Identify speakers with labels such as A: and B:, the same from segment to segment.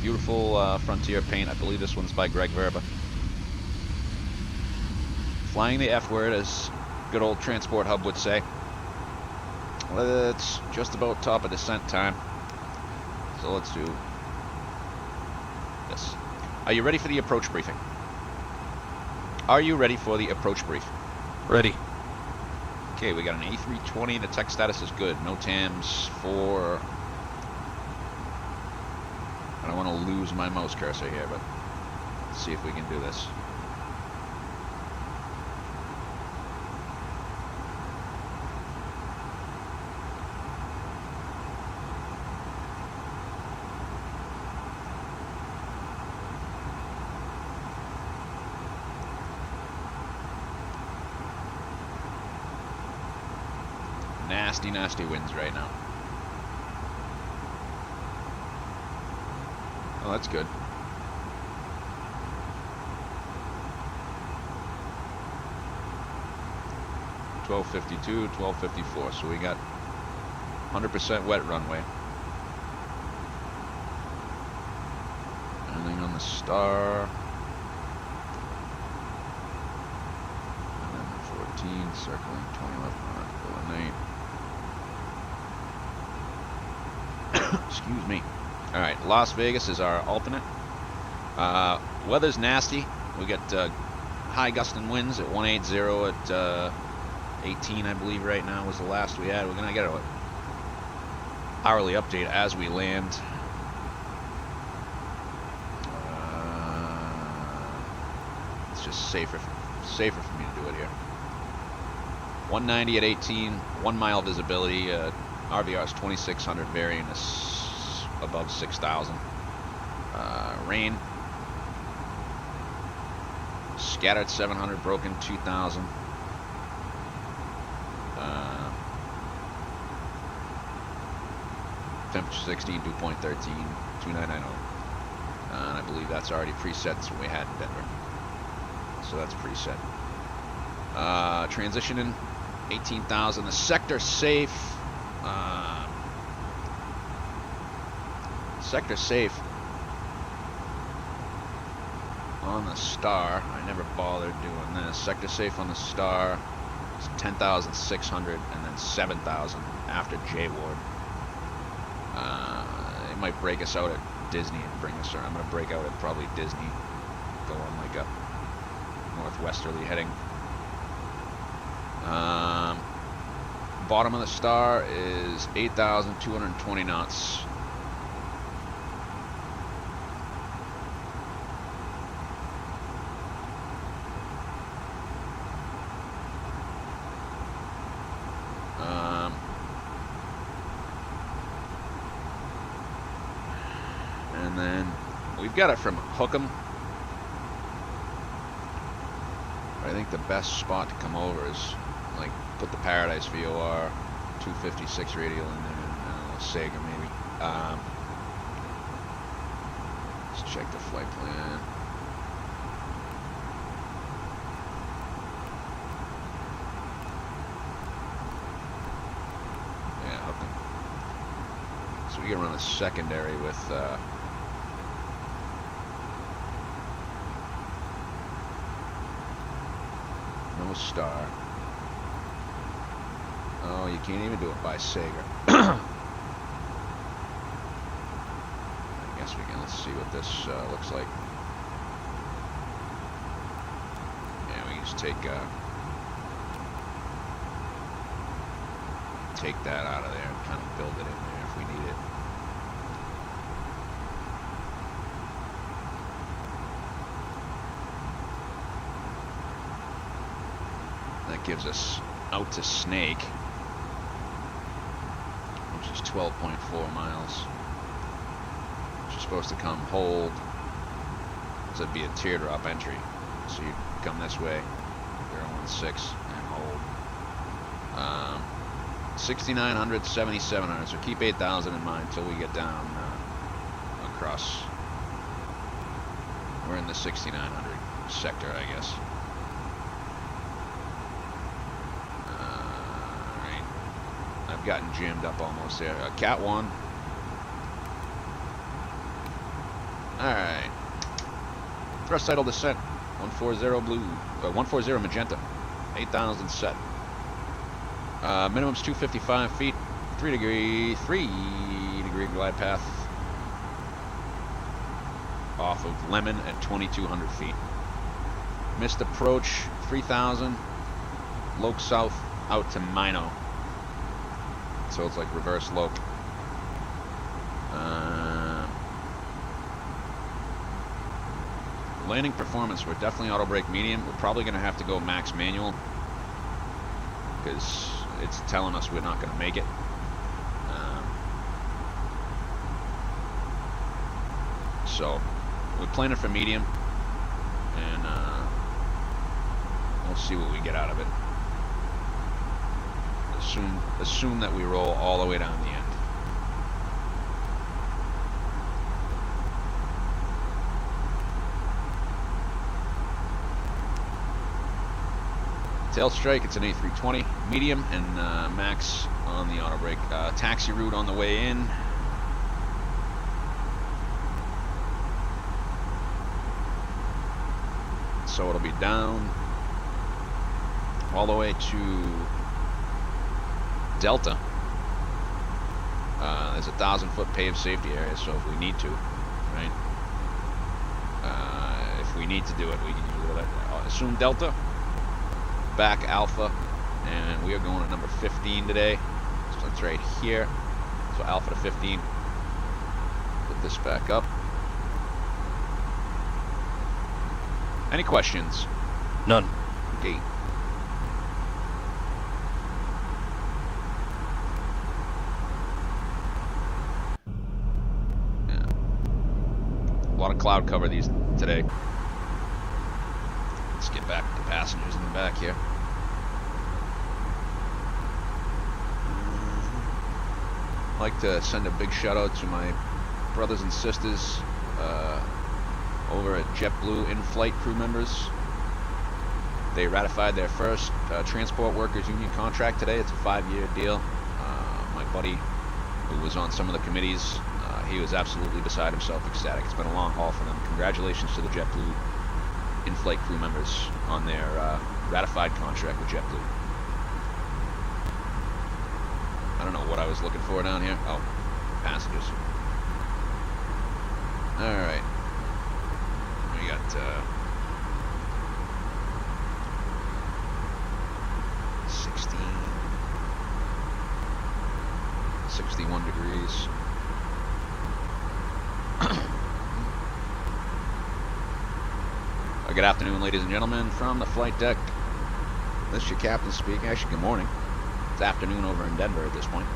A: Beautiful Frontier paint. I believe this one's by Greg Verba. Flying the F word, as good old Transport Hub would say. It's just about top of descent time. So let's do this. Are you ready for the approach briefing? Are you ready for the approach brief?
B: Ready.
A: Okay, we got an A320. The tech status is good. No TAMs for... I don't want to lose my mouse cursor here, but let's see if we can do this. Nasty, nasty winds right now. Oh, that's good. (1252), 1254. So we got 100% wet runway. Anything on the star. And then 14, circling 20 left mark, going 8. Excuse me. All right, Las Vegas is our alternate. Weather's nasty. We got high gusting winds at 180 at 18, I believe, right now was the last we had. We're gonna get an hourly update as we land. It's just safer for me to do it here. 190 at 18, 1 mile visibility. RVR is 2600, varying above 6,000. Rain. Scattered 700, broken 2,000. Temperature 16, dew point 13, 2990. And I believe that's already preset when we had in Denver. So that's preset. Transitioning 18,000. The sector safe. Sector safe on the star. I never bothered doing this. Sector safe on the star is 10,600 and then 7,000 after J Ward. It might break us out at Disney and bring us around. I'm going to break out at probably Disney. Go on like a northwesterly heading. Bottom of the star is 8,220 knots. And then we've got it from Hookham. I think the best spot to come over is like put the Paradise VOR 256 radial in there and Sega maybe. Let's check the flight plan. Yeah, Hookham. So we can run a secondary with no star. Oh, you can't even do it by Sager. I guess we can. Let's see what this looks like. Yeah, we can just take that out of there and kind of build it in there if we need it. That gives us out to Snake, which is 12.4 miles. Which is supposed to come hold. So it'd be a teardrop entry. So you come this way, 016, and hold. 6,900, 7,700. So keep 8,000 in mind until we get down across. We're in the 6,900 sector, I guess. I've gotten jammed up almost there. Cat 1. Alright. Thrust idle descent. 140 blue. 140 magenta. 8,000 set. Minimum's 255 feet. 3 degree glide path. Off of Lemon at 2,200 feet. Missed approach 3,000. Loke south out to Mino. So it's like reverse Loke. Landing performance, we're definitely auto brake medium. We're probably going to have to go max manual because it's telling us we're not going to make it. So we're planning for medium, and we'll see what we get out of it. Assume that we roll all the way down the end. Tail strike, it's an A320 medium and max on the auto brake. Taxi route on the way in. So it'll be down all the way to Delta. There's a 1,000-foot paved safety area, so if we need to, right? If we need to do it, we can do it. Assume Delta. Back Alpha, and we are going at number 15 today, so it's right here. So Alpha to 15. Put this back up. Any questions?
B: None.
A: Okay. Yeah. A lot of cloud cover today. Let's get back to the passengers in the back here. I'd like to send a big shout out to my brothers and sisters over at JetBlue in-flight crew members. They ratified their first transport workers union contract today. It's a 5-year deal. My buddy who was on some of the committees, he was absolutely beside himself, ecstatic. It's been a long haul for them. Congratulations to the JetBlue in-flight crew members on their ratified contract with JetBlue. I don't know what I was looking for down here. Oh, passengers. Alright. We got 61 degrees. Good afternoon, ladies and gentlemen, from the flight deck. This is your captain speaking. Actually, good morning. It's afternoon over in Denver at this point.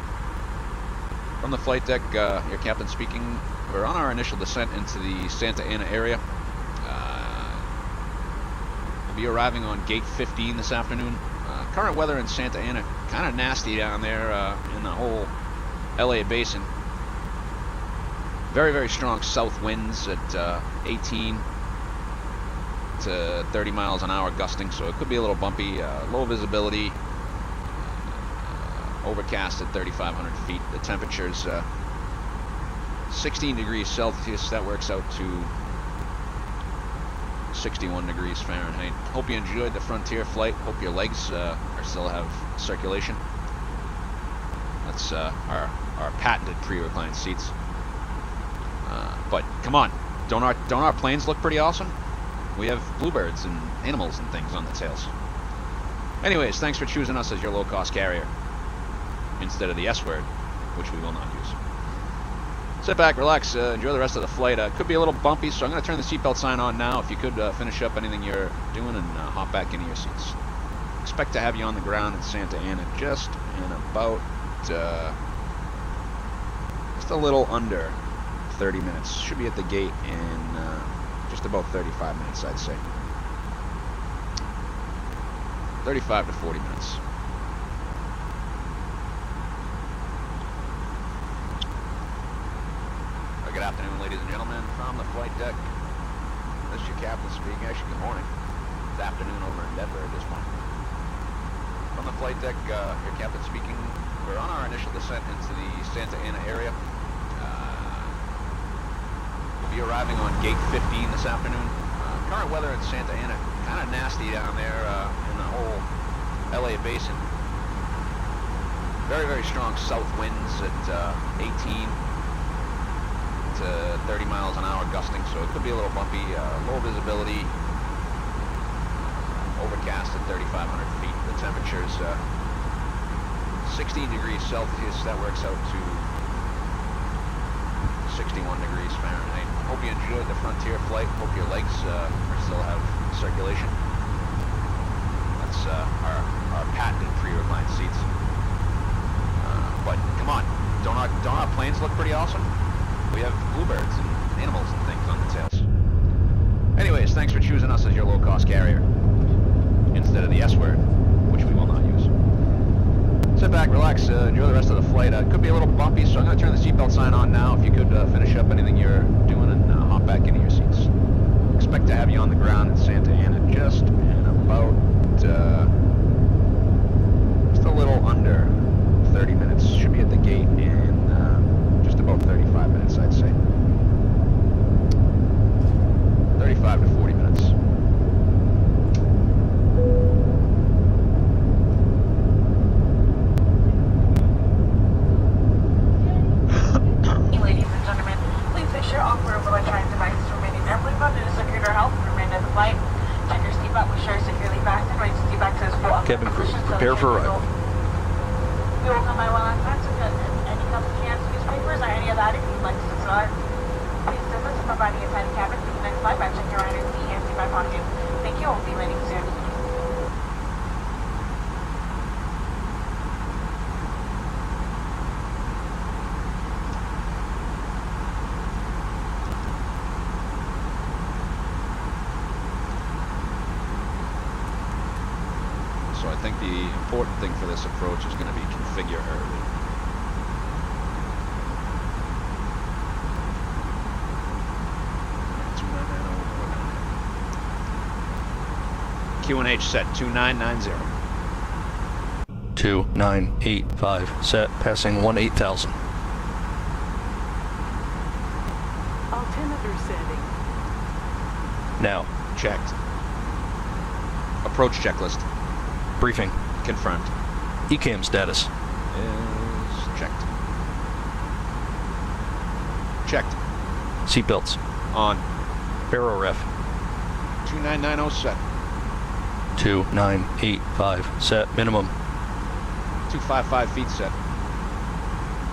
A: From the flight deck, your captain speaking. We're on our initial descent into the Santa Ana area. We'll be arriving on gate 15 this afternoon. Current weather in Santa Ana, kind of nasty down there in the whole LA basin. Very, very strong south winds at 18 to 30 miles an hour gusting, so it could be a little bumpy. Low visibility, overcast at 3,500 feet. The temperature's 16 degrees Celsius. That works out to 61 degrees Fahrenheit. Hope you enjoyed the Frontier flight. Hope your legs still have circulation. That's our patented pre-reclined seats. But come on, don't our planes look pretty awesome? We have bluebirds and animals and things on the tails. Anyways, thanks for choosing us as your low-cost carrier instead of the S word, which we will not use. Sit back, relax, enjoy the rest of the flight. Could be a little bumpy, so I'm going to turn the seatbelt sign on now. If you could finish up anything you're doing and hop back into your seats. Expect to have you on the ground in Santa Ana just in about just a little under 30 minutes. Should be at the gate in just about 35 minutes, I'd say. 35 to 40 minutes. Good afternoon, ladies and gentlemen, from the flight deck. This is your captain speaking. Actually, good morning. It's afternoon over in Denver at this point. From the flight deck, your captain speaking. We're on our initial descent into the Santa Ana area. We'll be arriving on gate 15 this afternoon. Current weather in Santa Ana, kind of nasty down there in the whole LA basin. Very, very strong south winds at 18 to 30 miles an hour gusting, so it could be a little bumpy. Low visibility, overcast at 3,500 feet. The temperature's 16 degrees Celsius. That works out to 61 degrees Fahrenheit. Hope you enjoyed the Frontier flight. Hope your legs still have circulation. That's our patented pre-reclined seats. But come on, don't our planes look pretty awesome? We have bluebirds and animals and things on the tails. Anyways, thanks for choosing us as your low-cost carrier instead of the S word, which we will not use. Sit back, relax, enjoy the rest of the flight. It could be a little bumpy, so I'm going to turn the seatbelt sign on now. If you could finish up anything you're doing and hop back into your seats. Expect to have you on the ground in Santa Ana just in about just a little under 30 minutes. Should be at the gate in just about 35 minutes, I'd say. 35 to 40 minutes.
B: Ladies and gentlemen, please make sure all portable electronic devices remain in airplane mode and secure their health for the remainder of the flight. And your seatbelt will ensure securely fastened. Raise the seat back to its full
C: Cabin crew, prepare for arrival.
B: We will come by one last time, so if any cups, cans, newspapers, or any other items you'd like to start, please assist us in providing a tiny cabin for the next flight by checking around your seat and seat by pocket. Thank you. We'll be ready soon.
A: So I think the important thing for this approach is going to be configure early. QNH set 2990.
C: 2985 set, passing 18,000.
D: Altimeter setting.
C: Now,
A: Checked. Approach checklist.
C: briefing.
A: Confirmed.
C: ECAM status.
A: Is checked. Checked.
C: Seatbelts.
A: On.
C: Baro ref.
A: 2990 set.
C: 2985 set, minimum.
A: 255 feet set.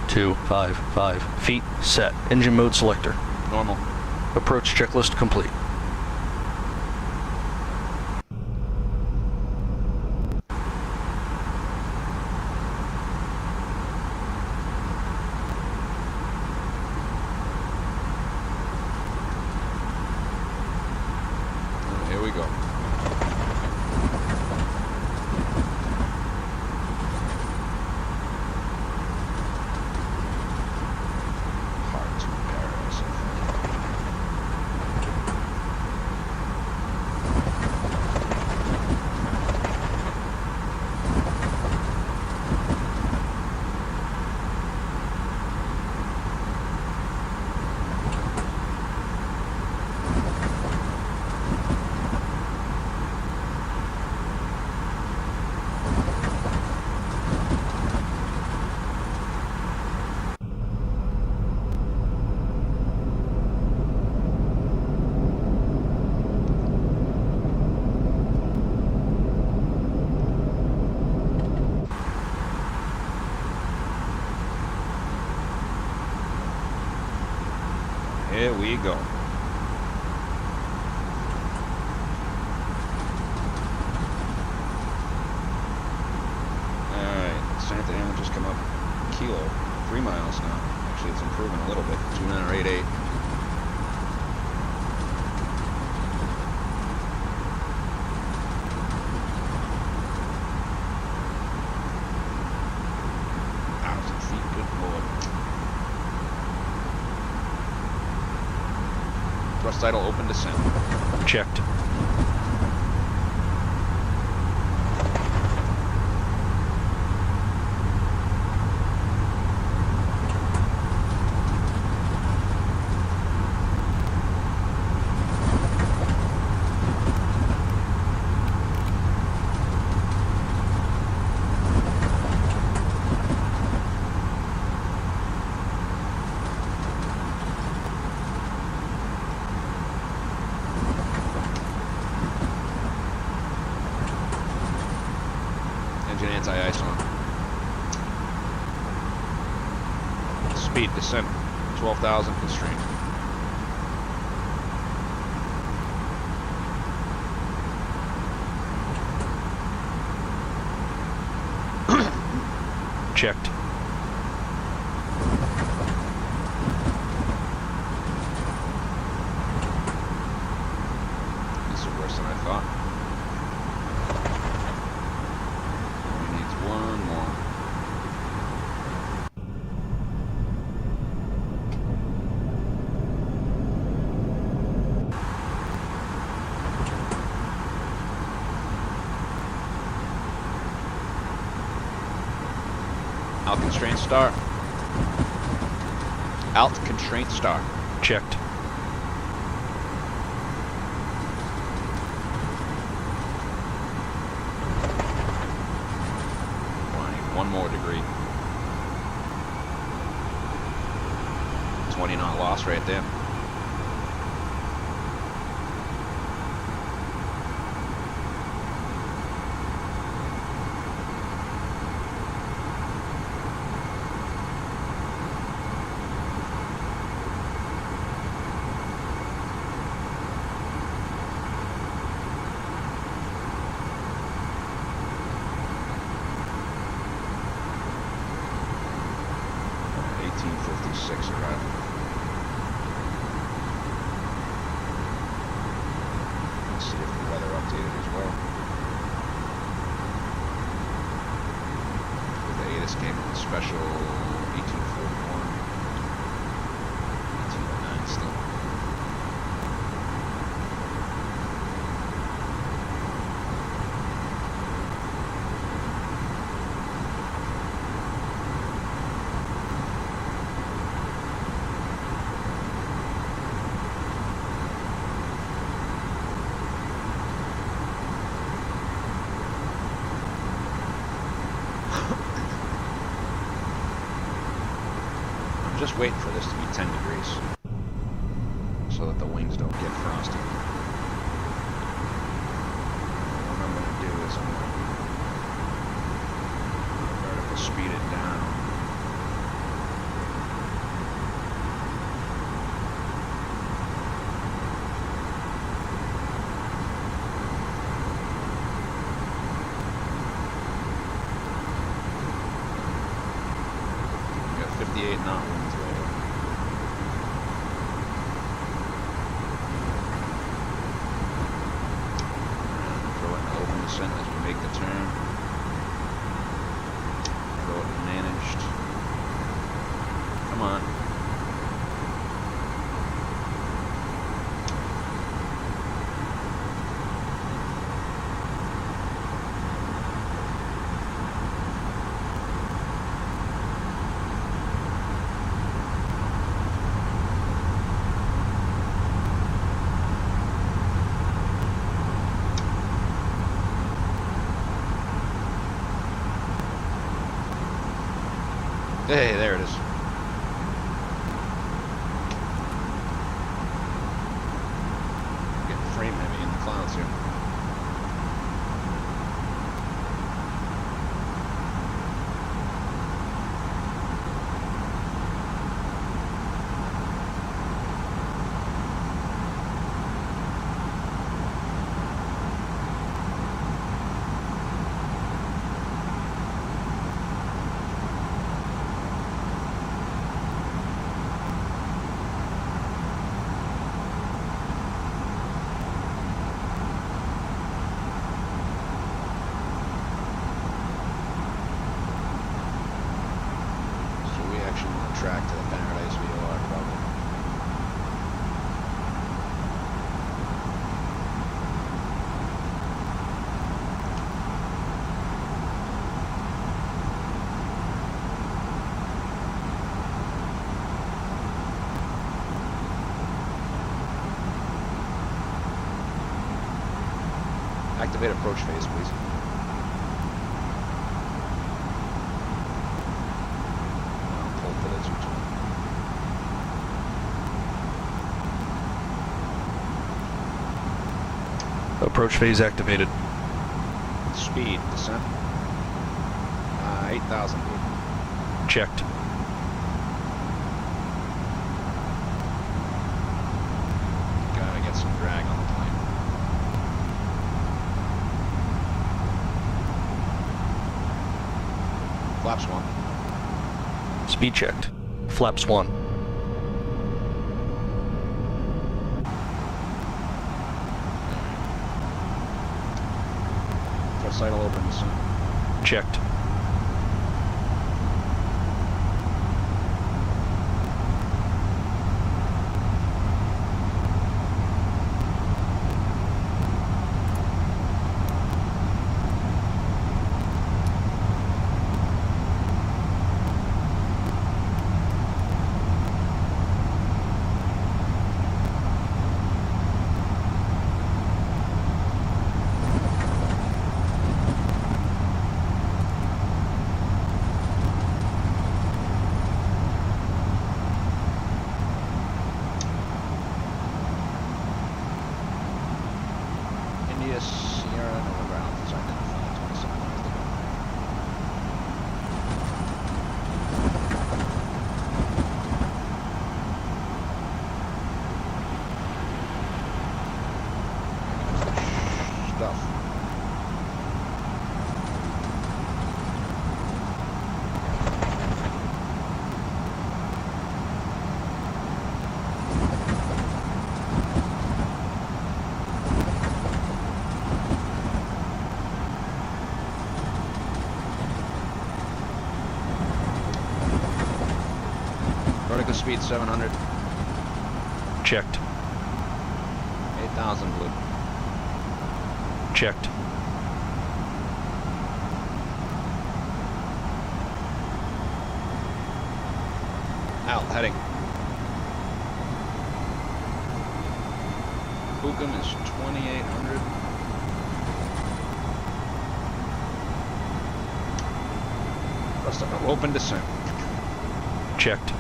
C: 255 feet set. Engine mode selector.
A: Normal.
C: Approach checklist complete.
A: Here we go. Hard to paradise, I Here we go. Alright, Santa Ana just come up a kilo, 3 miles now. Actually, it's improving a little bit. 2988. Feet, good lord. Thrust idle open descent.
C: Checked.
A: Speed, descent, 12,000 constraint.
C: Checked.
A: This is worse than I thought. Only needs one more. Alt constraint start. Alt constraint start.
C: Checked.
A: One more degree. 20 knot loss right there. Arrival. Let's see if the weather updated as well. The ATIS came with a special 1841. 1809 still. Just waiting for this to be 10 degrees so that the wings don't get frosty. What I'm going to do is I'm going to vertical speed it down. We got 58 knot winds. As we make the turn, throw it managed. Come on. Hey, there it is. Getting frame heavy in the clouds here. Track to the Paradise VOR probably. Activate approach phase, please.
C: Approach phase activated.
A: Speed, descent. 8,000.
C: Checked.
A: Flaps 1.
C: Speed checked. Flaps 1.
A: Thrust sight will open soon.
C: Checked.
A: India Sierra November Alpha is identified 27 miles to go. Stuff. Vertical speed 700,
C: Checked.
A: 8,000 blue.
C: Checked.
A: Out, heading. Bukum is 2,800. Thrust open descent.
C: Checked.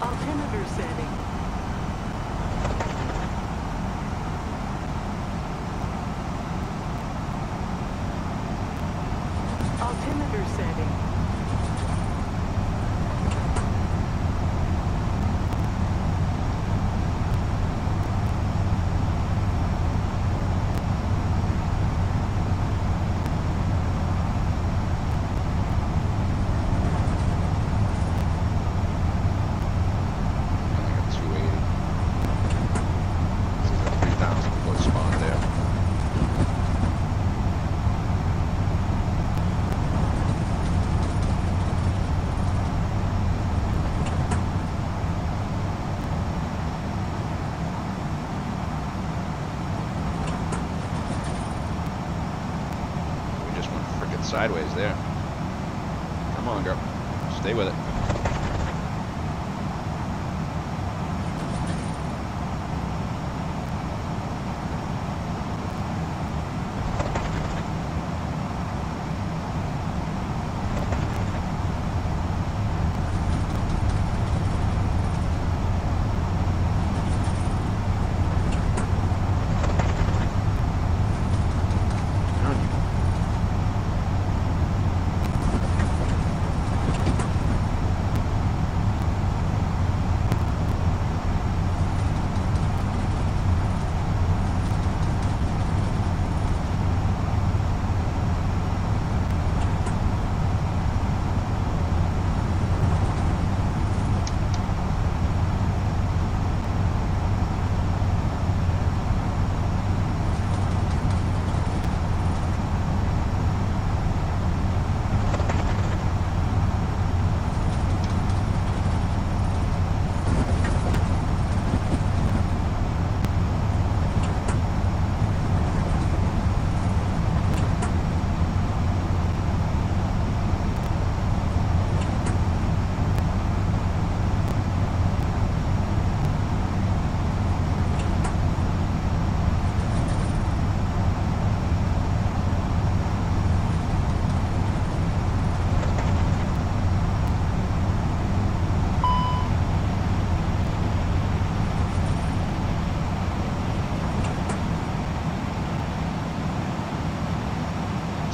D: Altimeter setting. Altimeter setting.
A: I got 280. This is a 3,000 foot spot there. We just went frickin' sideways there. Come on, girl. Stay with it.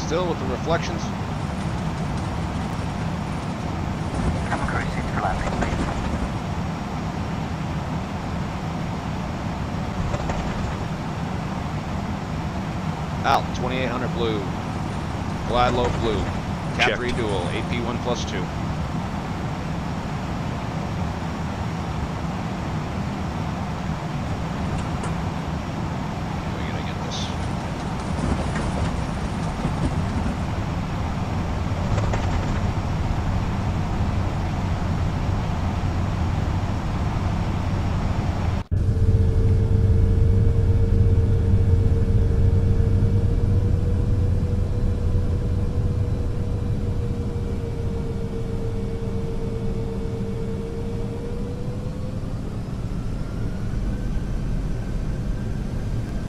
A: Still with the reflections.
E: I'm cruising for landing, please.
A: Al, 2800 blue. Glide low blue. Cat
C: Checked.
A: 3 dual, AP1 plus 2. We gotta get this.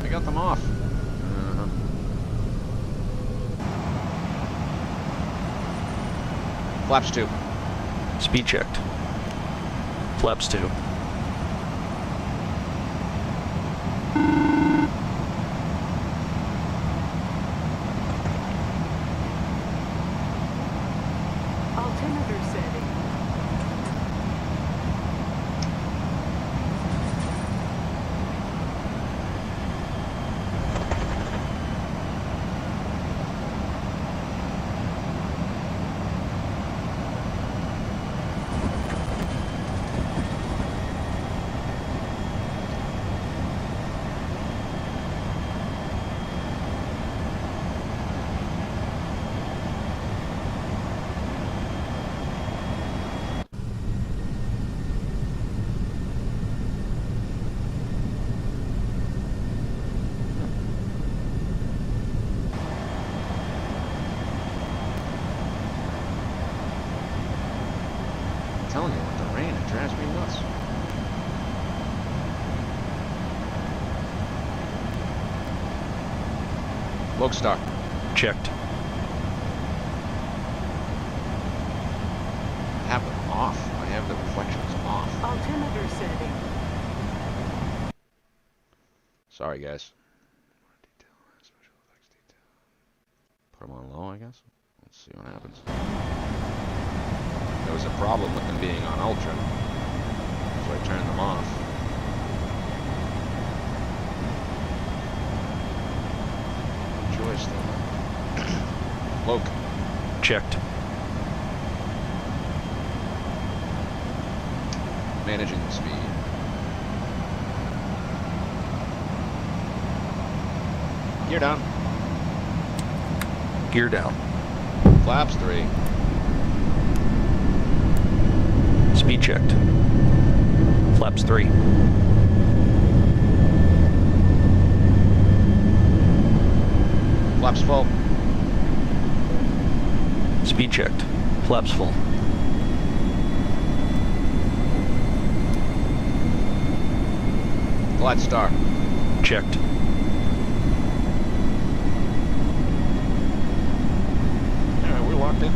A: I got them off. Flaps 2.
C: Speed checked. Flaps 2.
D: Altimeter setting.
A: I'm telling you, with the rain, it drives me nuts. Lodestar.
C: Checked.
A: I have them off. I have the reflections off.
D: Altimeter setting.
A: Sorry, guys. Put them on low, I guess. Let's see what happens. There was a problem with them being on ultra, so I turned them off. Choice though. Loke.
C: Checked.
A: Managing the speed. Gear down.
C: Gear down.
A: Flaps 3.
C: Speed checked. Flaps 3.
A: Flaps full.
C: Speed checked. Flaps full.
A: Glide star.
C: Checked.
A: Alright, we're locked in.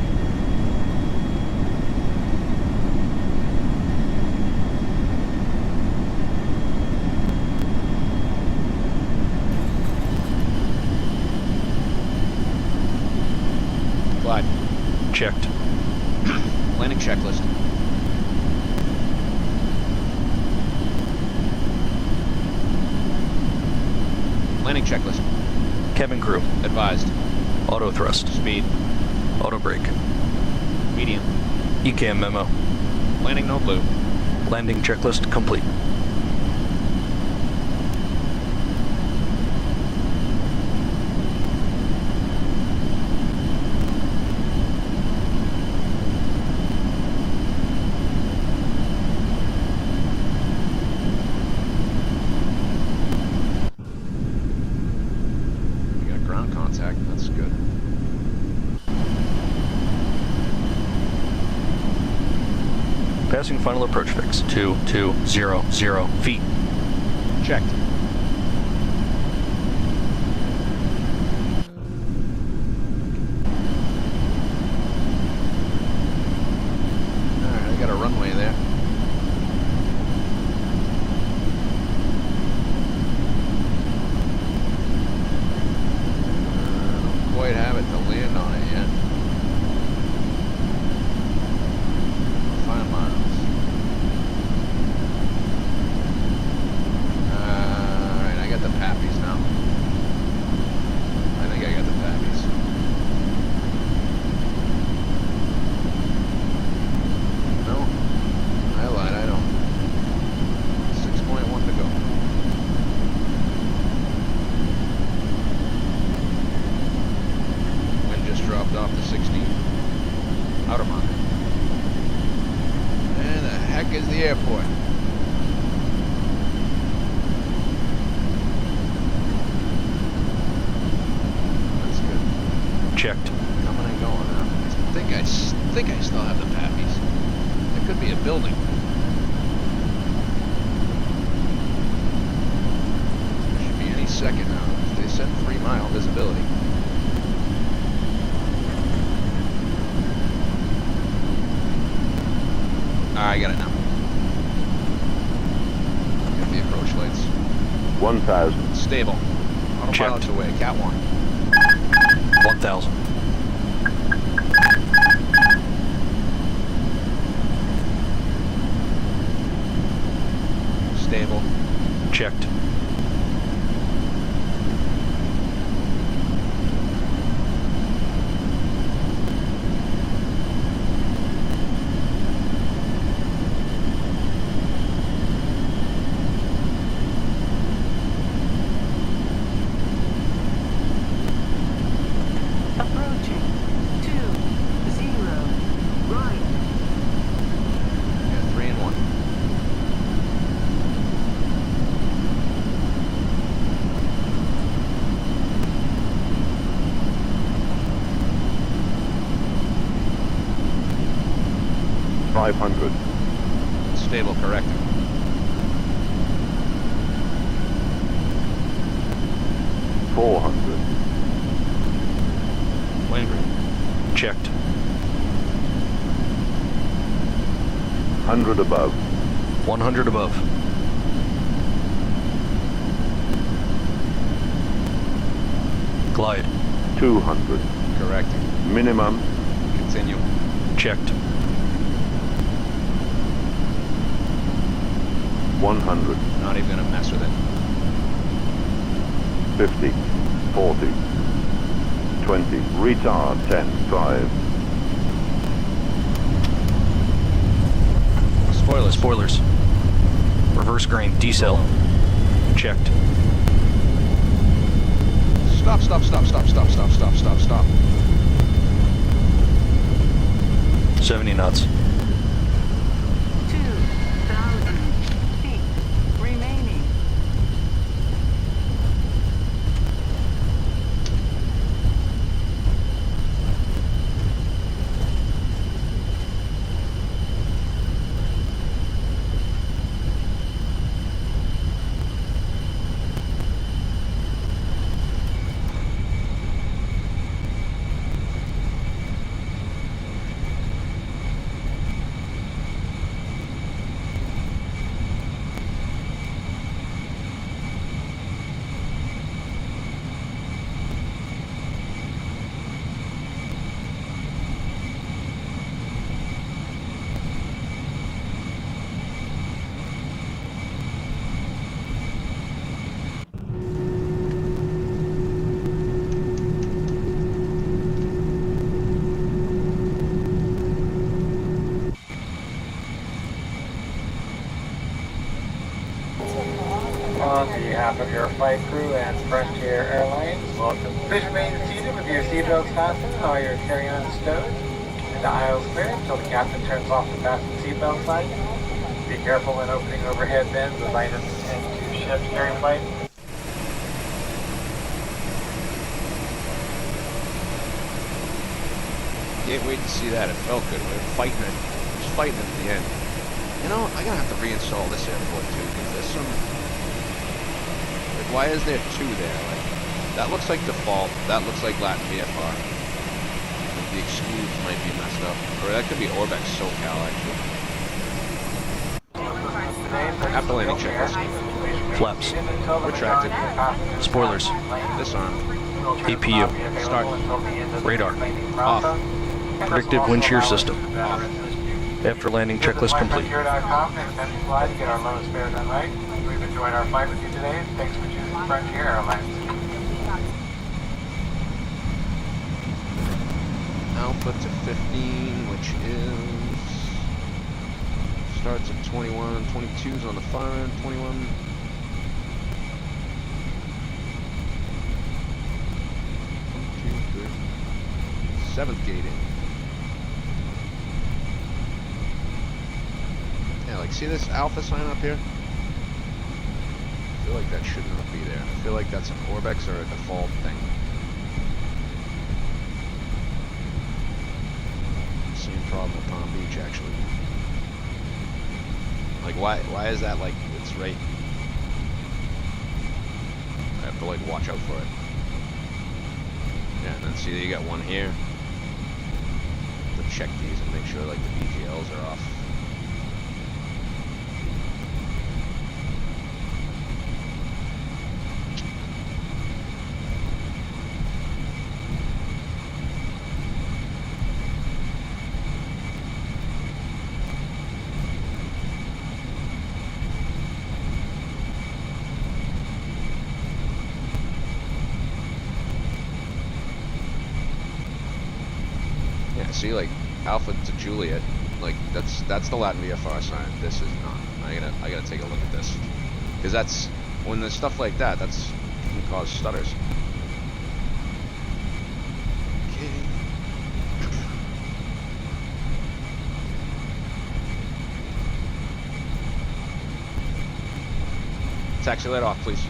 A: Glide.
C: Checked.
A: Landing checklist. Landing checklist.
C: Cabin crew.
A: Advised.
C: Auto thrust.
A: Speed.
C: Auto brake.
A: Medium.
C: ECAM memo.
A: Landing no blue.
C: Landing checklist complete.
A: We got ground contact. That's good.
C: Passing final approach fix. 2200 feet.
A: Checked. Alright, I got a runway there. Don't quite have it to land on it yet. 5 miles. is the airport? That's good.
C: Checked.
A: Coming and going, huh? I think I still have the pappies. There could be a building. Should be any second now. They said 3-mile visibility. I got it now. Get the approach lights.
F: 1,000.
A: Stable. Autopilot's
C: Checked.
A: away. Cat 1.
C: 1,000.
A: Stable.
C: Checked.
D: Approaching. 20. Right.
A: Yeah, 3 and 1.
F: $500.
A: Stable correcting.
F: $400.
A: Wind green.
C: Checked.
F: 100 above.
C: 100 above. Glide.
F: 200.
A: Correcting.
F: Minimum.
A: Continue.
C: Checked.
F: 100.
A: Not even gonna mess with it.
F: 50. 40. 20. Retard. 10. 5.
A: Spoilers.
C: Spoilers. Reverse grain. Decel. Checked.
A: Stop, stop, stop, stop, stop, stop, stop, stop, stop.
C: 70 knots.
D: 2,000 feet remaining.
E: On behalf of your flight crew and Frontier Airlines, welcome. Please remain seated with your seatbelts fastened, all your carry-on stowed, and the aisles clear until the captain turns off the fasten seatbelt sign. Be careful when opening overhead bins as items tend to shift during flight.
A: Can't wait to see that. It felt good. We were fighting it. Just fighting it at the end. You know, I'm gonna have to reinstall this airport too, because there's some. Like, why is there 2 there? Like, that looks like default. That looks like Latin VFR. Like, the excludes might be messed up, or that could be Orbex SoCal actually. After landing checklist.
C: Flaps.
A: Retracted.
C: Spoilers.
A: Disarmed.
C: APU.
A: Start.
C: Radar.
A: Off.
C: Predictive wind shear system. After landing checklist complete.
E: Frontier.com and send fly to get our lowest fare done right. We've enjoyed our flight with you today. Thanks for choosing Frontier Airlines.
A: Alpha to 15, which is starts at 21, 22's on the far end, 21. Seventh gate in. Yeah, like see this Alpha sign up here? I feel like that should not be there. I feel like that's an Orbex or a default thing. Same problem with Palm Beach, actually. Like, why is that like, it's right? I have to like watch out for it. Yeah, and then see you got one here. To check these and make sure like the BGLs are off. See, like Alpha to Juliet, like that's the Latin VFR sign. This is not. I gotta take a look at this, because that's when there's stuff like that. That's can cause stutters. Okay. Taxi light off, please.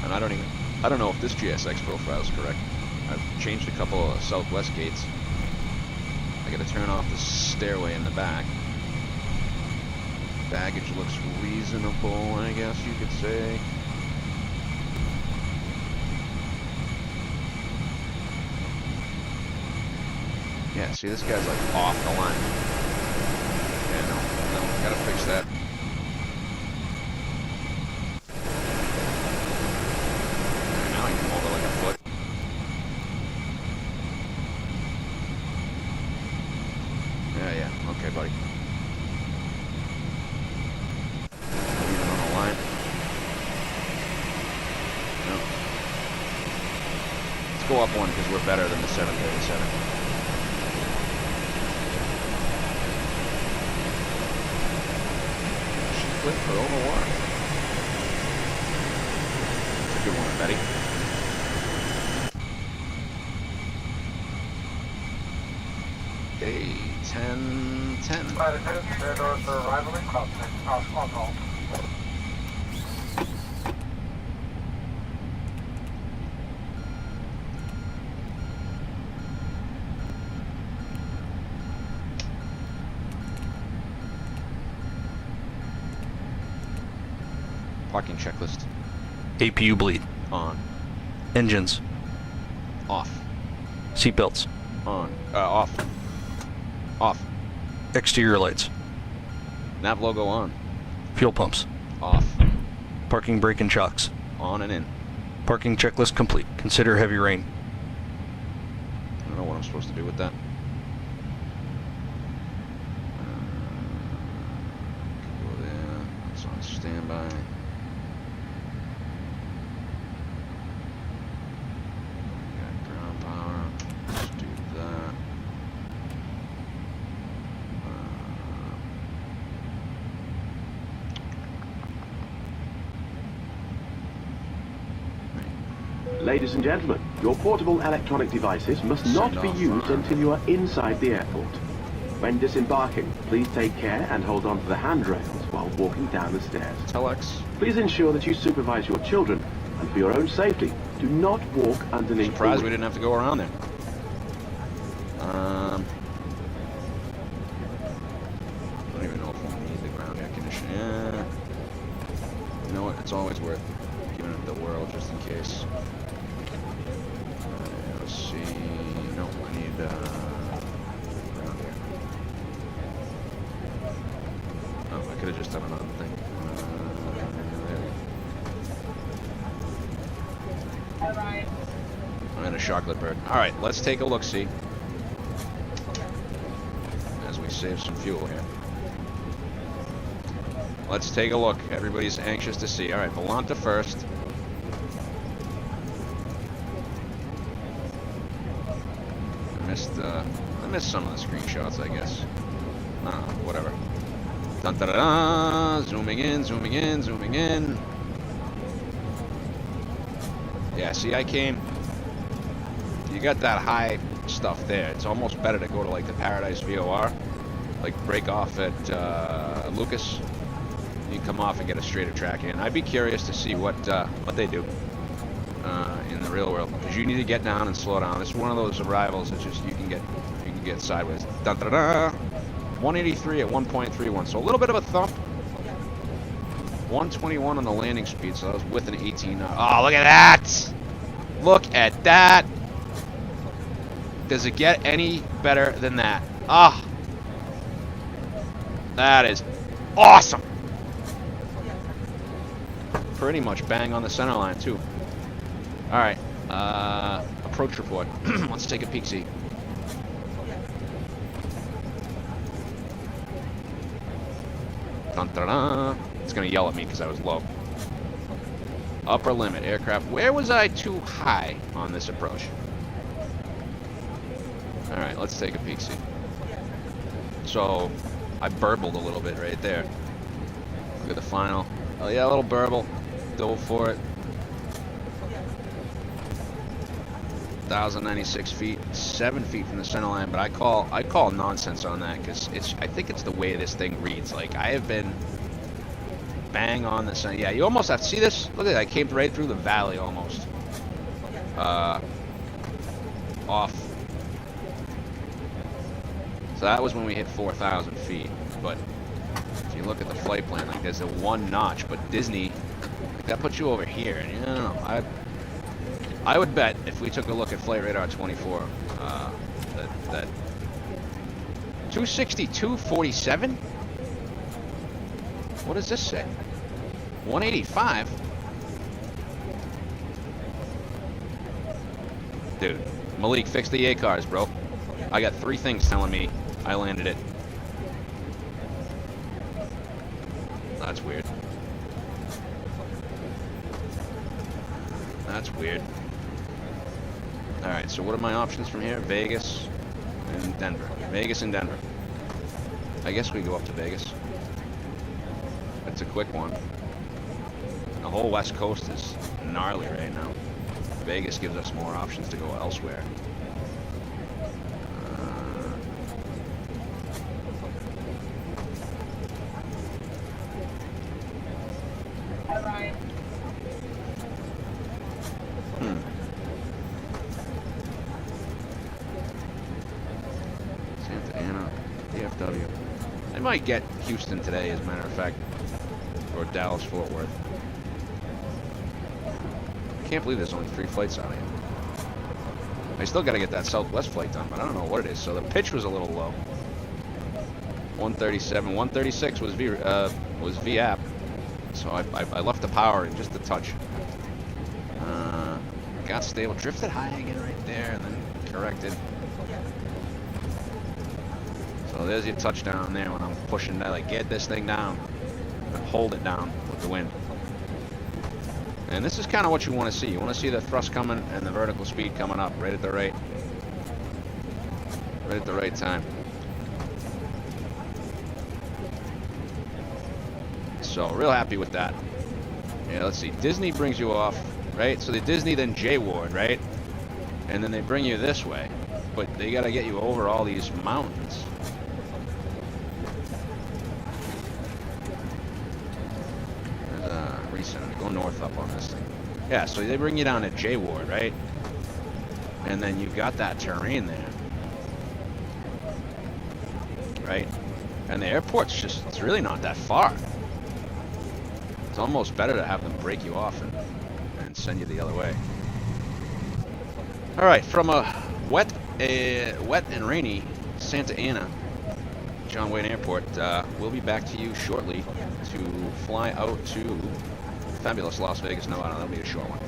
A: And I don't know if this GSX profile is correct. I've changed a couple of southwest gates. I gotta turn off the stairway in the back. Baggage looks reasonable, I guess you could say. Yeah, see, this guy's like off the line. Yeah, no, gotta fix that. Now I can hold it like a foot. Yeah, okay, buddy. Leaving on the line. No. Let's go up one because we're better than the 737. Flip for overwatch. That's a good one, Betty. Okay, 10-10.
E: Flight attendants, clear doors for arrival and cross call.
A: Parking checklist.
C: APU bleed.
A: On.
C: Engines.
A: Off.
C: Seatbelts.
A: On. Off. Off.
C: Exterior lights.
A: Nav logo on.
C: Fuel pumps.
A: Off.
C: Parking brake and shocks.
A: On and in.
C: Parking checklist complete. Consider heavy rain.
A: I don't know what I'm supposed to do with that. Go there. It's on standby. Got ground power. Let's do that.
G: Ladies and gentlemen, your portable electronic devices must not be used until you are inside the airport. When disembarking, please take care and hold on to the handrails while walking down the stairs.
A: Telex.
G: Please ensure that you supervise your children, and for your own safety, do not walk underneath the
A: Surprised we
G: wing.
A: didn't have to go around there. I don't even know if we need the ground air conditioning. Yeah. You know what? It's always worth giving it the whirl just in case. Let's see. No, I need ground air. Oh, I could have just done another thing. There. And a chocolate bird. Alright, let's take a look-see. As we save some fuel here. Let's take a look. Everybody's anxious to see. Alright, Volanta first. I missed some of the screenshots, I guess. Whatever. Dun da da da! Zooming in, zooming in, zooming in. Yeah, see, I came you got that high stuff there. It's almost better to go to like the Paradise VOR, like break off at Lucas. You come off and get a straighter track in. I'd be curious to see what they do in the real world, because you need to get down and slow down. This is one of those arrivals that just you can get sideways. Dun, dun, dun. 183 at 1.31, so a little bit of a thump. 121 on the landing speed, so I was with an 18. Oh, look at that! Look at that! Does it get any better than that? Ah! That is awesome! Pretty much bang on the center line, too. Alright, approach report. Let's take a peek-see. Dun, dun, dun. It's going to yell at me because I was low. Upper limit, aircraft. Where was I too high on this approach? Alright, let's take a peek-see. So, I burbled a little bit right there. Look at the final. Oh yeah, a little burble. Go for it. 1,096 feet, 7 feet from the center line, but I call nonsense on that because I think it's the way this thing reads. Like, I have been bang on the center. Yeah, you almost have to see this. Look at that. I came right through the valley almost. Off. So that was when we hit 4,000 feet. But if you look at the flight plan, like there's a one notch, but Disney, like, that puts you over here. And I don't know. I would bet if we took a look at Flight Radar 24, that 262.47. What does this say? 185. Dude, Malik, fix the ACARs, bro. I got 3 things telling me I landed it. That's weird. That's weird. Alright, so what are my options from here? Vegas and Denver. Vegas and Denver. I guess we go up to Vegas. That's a quick one. The whole West Coast is gnarly right now. Vegas gives us more options to go elsewhere. Santa Ana, DFW. I might get Houston today, as a matter of fact, or Dallas Fort Worth. I can't believe there's only 3 flights out here. I still got to get that Southwest flight done, but I don't know what it is. So the pitch was a little low. 137, 136 was VAP. So I left the power in just a touch. Got stable, drifted high again right there, and then corrected. So there's your touchdown there when I'm pushing that, like, get this thing down and hold it down with the wind. And this is kind of what you want to see. You want to see the thrust coming and the vertical speed coming up right at the right time. So real happy with that. Yeah, let's see. Disney brings you off, right? So the Disney then J-Ward, right? And then they bring you this way, but they got to get you over all these mountains. Go north up on this thing. Yeah, so they bring you down to J-Ward, right? And then you've got that terrain there. Right? And the airport's just, it's really not that far. It's almost better to have them break you off and send you the other way. Alright, from a wet and rainy Santa Ana, John Wayne Airport, we'll be back to you shortly to fly out to fabulous Las Vegas, Nevada. That'll be a short one.